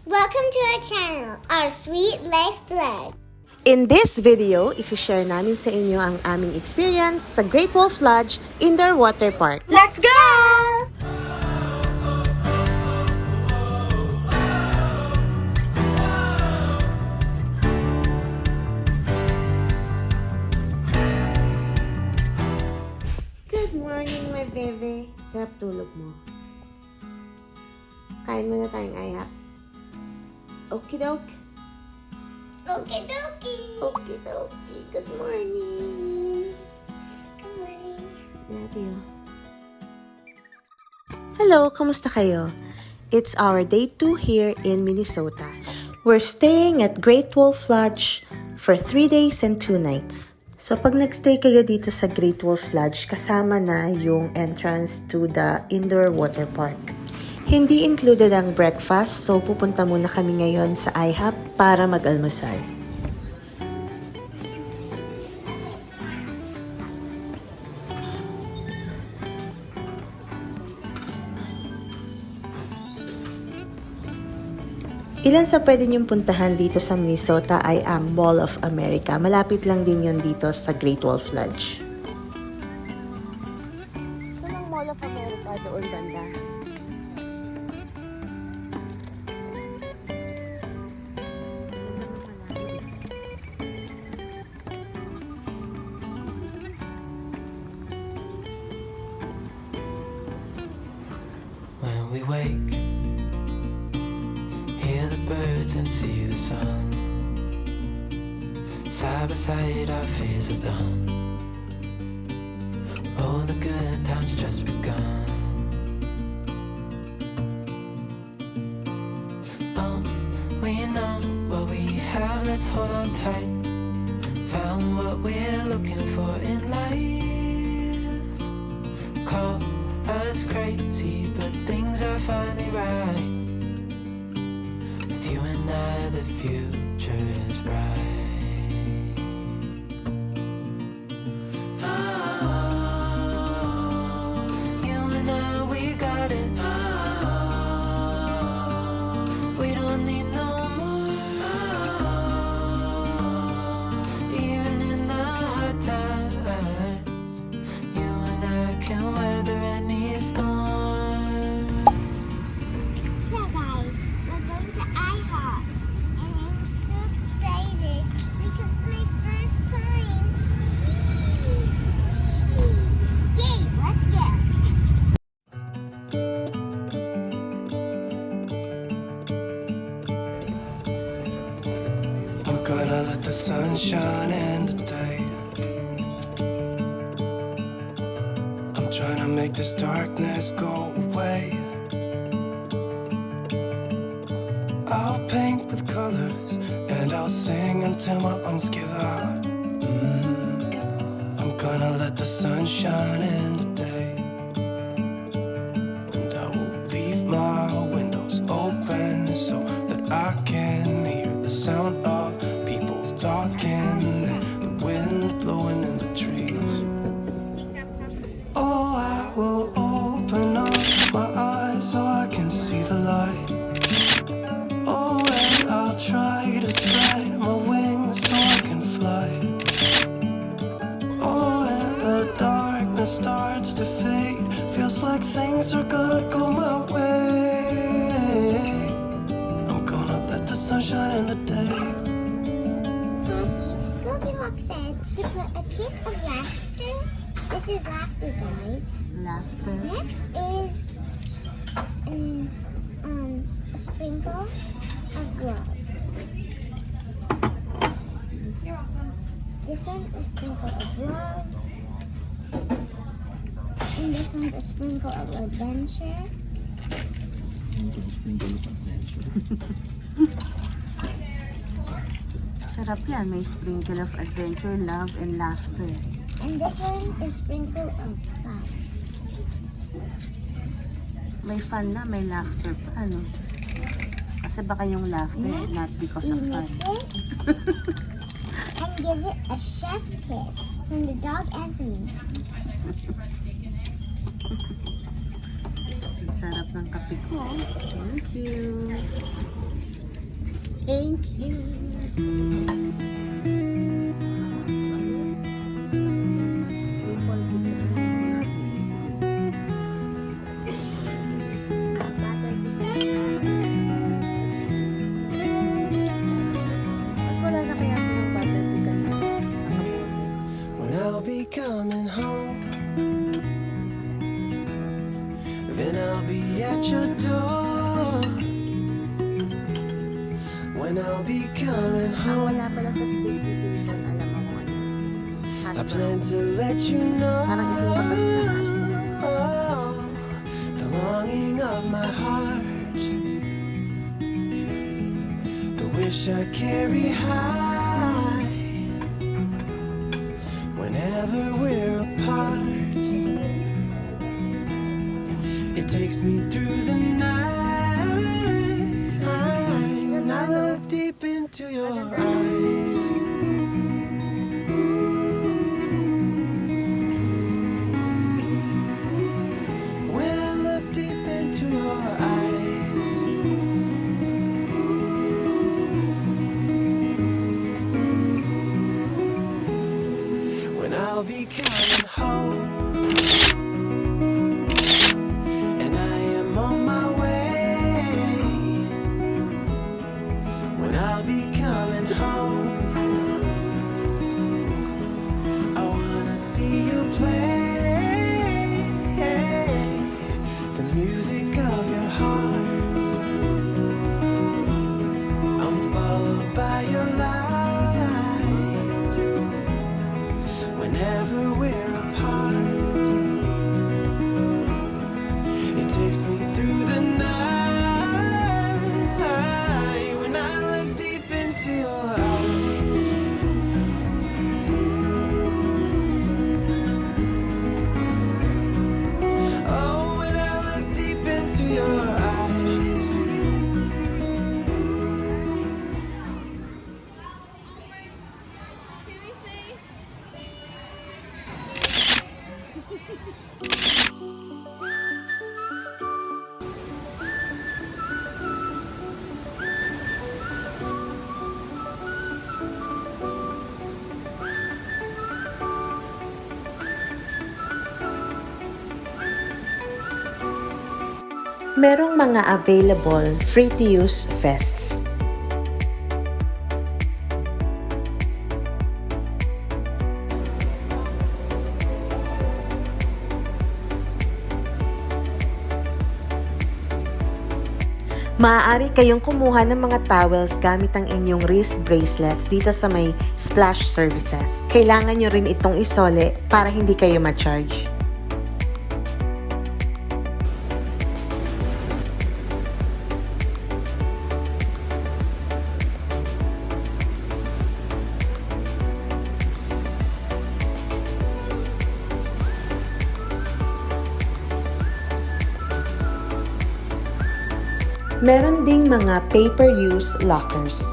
Welcome to our channel, our Sweet Life Vlog. In this video, isi-share namin sa inyo ang aming experience sa Great Wolf Lodge Indoor Waterpark. Let's go! Good morning, my baby. Sarap tulog mo. Kain muna tayong IHOP. Okie-doke. Okie-dokie. Okie-dokie. Good morning. Good morning. Love you. Hello, kamusta kayo? It's our day 2 here in Minnesota. We're staying at Great Wolf Lodge for 3 days and 2 nights. So pag nagstay kayo dito sa Great Wolf Lodge, kasama na yung entrance to the indoor water park. Hindi included ang breakfast, so pupunta muna kami ngayon sa IHOP para mag-almusal. Ilan sa pwede niyong puntahan dito sa Minnesota ay ang Mall of America. Malapit lang din yon dito sa Great Wolf Lodge. Saan ang Mall of America doon banda? When we wake, hear the birds and see the sun. Side by side our fears are done. Oh, the good times just begun. We know what we have, let's hold on tight. Found what we're looking for in life. Call us crazy, but things are finally right. With you and I, the future is bright. Oh, you and I, we got it. Oh, we don't need no more. Oh, even in the hard times, you and I can weather any storm. So guys, we're going to IHOP. And I'm so excited because it's my first time. Yay, let's go. I'm gonna let the sun shine in today. I'm trying to make this darkness go away. I'll paint with colors and I'll sing until my lungs give out. I'm gonna let the sun shine in today. And I will leave my windows open so that I can hear the sound of people talking and the wind blowing in the trees. Oh, I will open up my eyes so I can see the light. Oh, and I'll try to spread my wings so I can fly. Oh, and the darkness starts to fade. Feels like things are gonna go my way. I'm gonna let the sun shine in the day. Goldilocks says to put a kiss of laughter. This is laughter, guys. Laughter. Next is a sprinkle of love. This one is a sprinkle of love. And this one's a sprinkle of adventure. Sarap yan. May sprinkle of adventure, love, and laughter. And this one is sprinkle of fun. May fun na, may laughter pa, ano? Kasi baka yung laughter, Next, not because we of fun. mix it and give it a chef's kiss from the dog and from me. Sarap ng kape ko. Thank you. Thank you. Wala na kaya silang butter pecan na nakabote? When I'll be coming home, then I'll be at your door. When I'll be coming Ang home, wala pala sa split decision, alam mo mo ano? I Hash plan brown. to let you know Parang ito yung kapalit na hash brown. the longing of my heart, the wish I carry high whenever we're apart. It takes me through the night when I look deep into your eyes. When I look deep into your eyes, when I'll be coming home, and I am on my way. When I'll be coming home, I wanna see you play the music of your heart. I'm followed by your light whenever we're apart. It takes me through the night when I look deep into your eyes. Oh, when I look deep into your eyes. Merong mga available free-to-use vests. Maaari kayong kumuha ng mga towels gamit ang inyong wrist bracelets dito sa may splash services. Kailangan nyo rin itong isole para hindi kayo ma-charge. Meron ding mga pay-per-use lockers.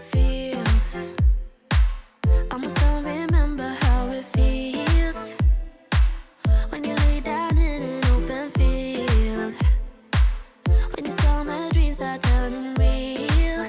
Feels, almost don't remember how it feels when you lay down in an open field, when your summer dreams are turning real.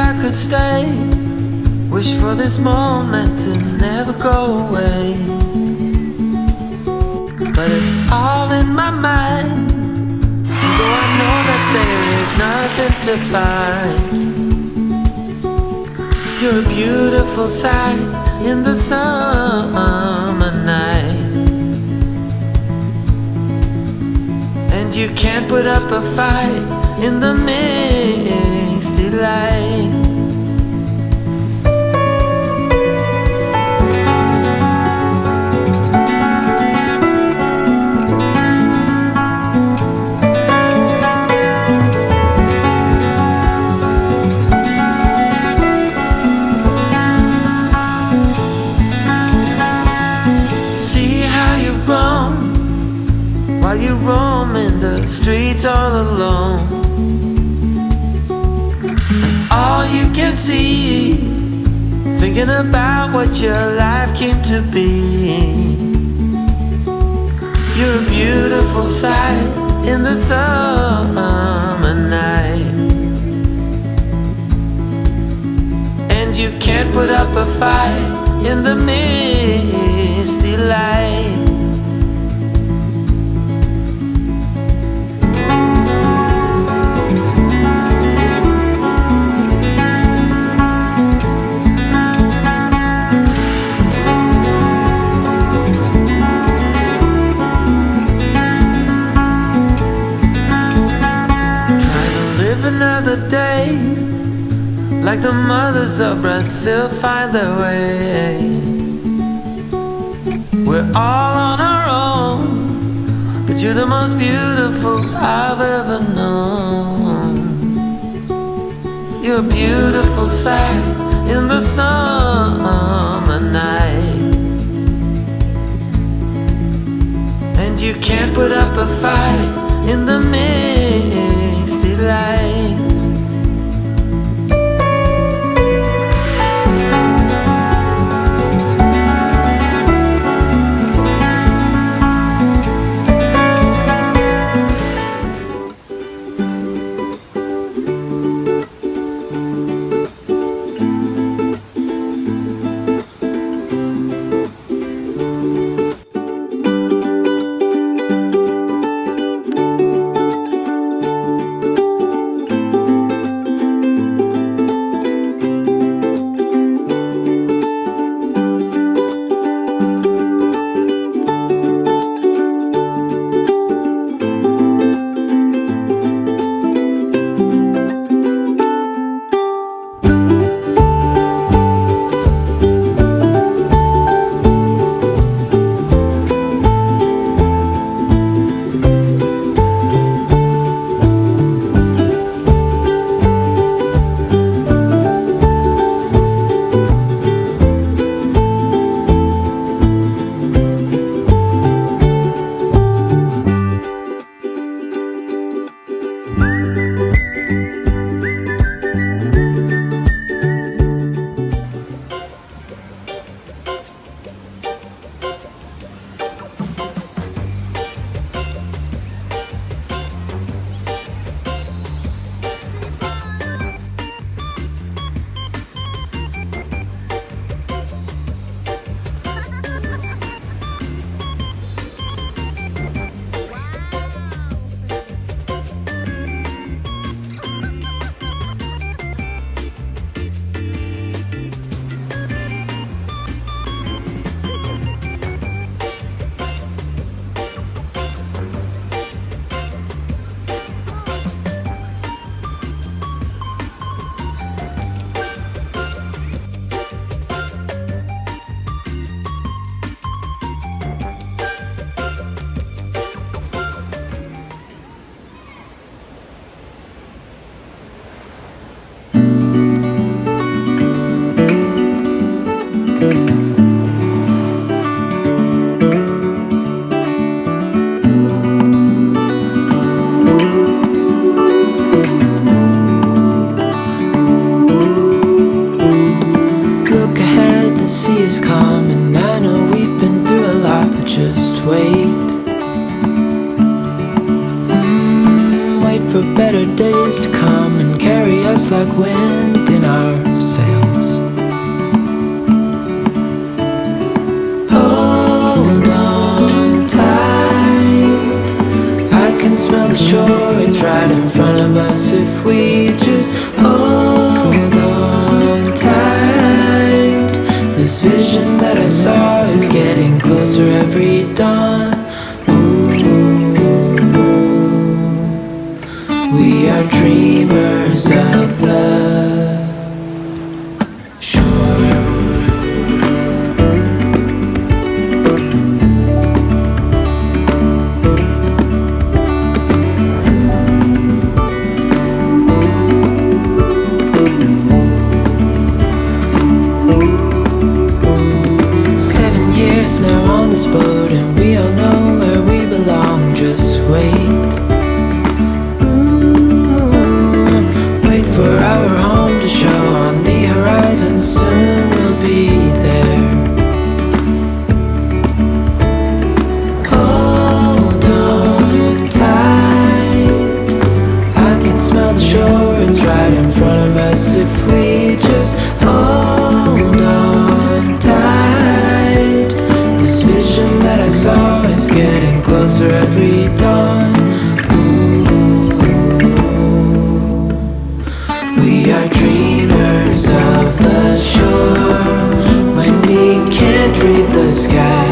I could stay. Wish for this moment to never go away. But it's all in my mind, though I know that there is nothing to find. You're a beautiful sight in the summer night, and you can't put up a fight in the misty light. While you roam in the streets all alone, and all you can see, thinking about what your life came to be. You're a beautiful sight in the summer night, and you can't put up a fight in the misty light. Another day, like the mothers of Brazil find their way. We're all on our own, but you're the most beautiful I've ever known. You're a beautiful sight in the summer night, and you can't put up a fight in the misty light. vision that I saw is getting closer every dawn. Ooh, we are dreamers of the shore. Now on this boat, and we all know where we belong. Just wait. Ooh, wait for our home to show on the horizon. Soon we'll be there. Hold on tight. I can smell the shore, it's right in front of us. If we just hold on tight, this vision that I saw is getting closer every dawn. Ooh, we are dreamers of the shore. When we can't read the sky,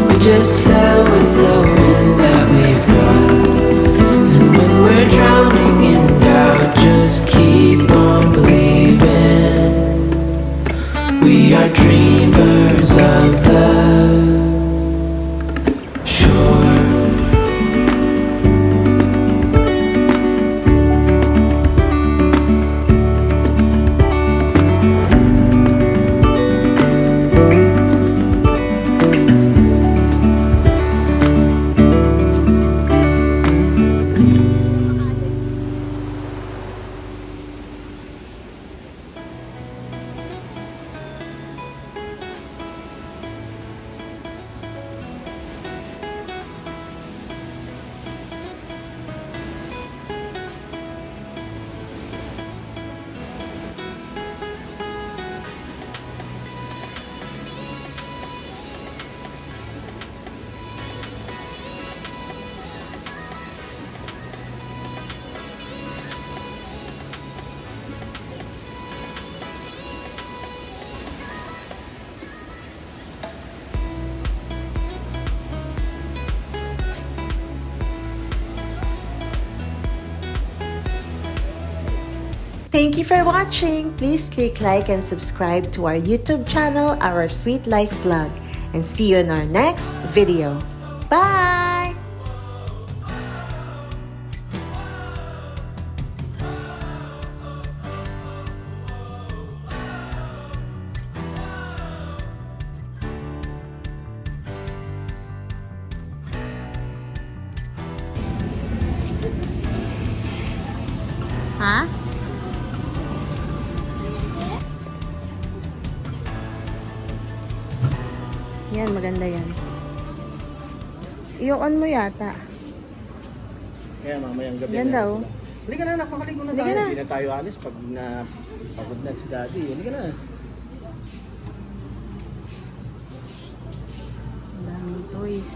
we just sail with the wind that we've got. And when we're drowning in doubt, just keep on believing. We are dreamers of the shore. Thank you for watching. Please click like and subscribe to our YouTube channel, Our Sweet Life Vlog, and see you in our next video. Bye! Ha? Yan, maganda yan. I-on mo yata. Kaya mamayang gabi Ganda, na. oh. Halika na anak, makaligo na Halika tayo. na. Hindi na tayo alis pag pagod na si daddy. Halika na. Ang daming toys.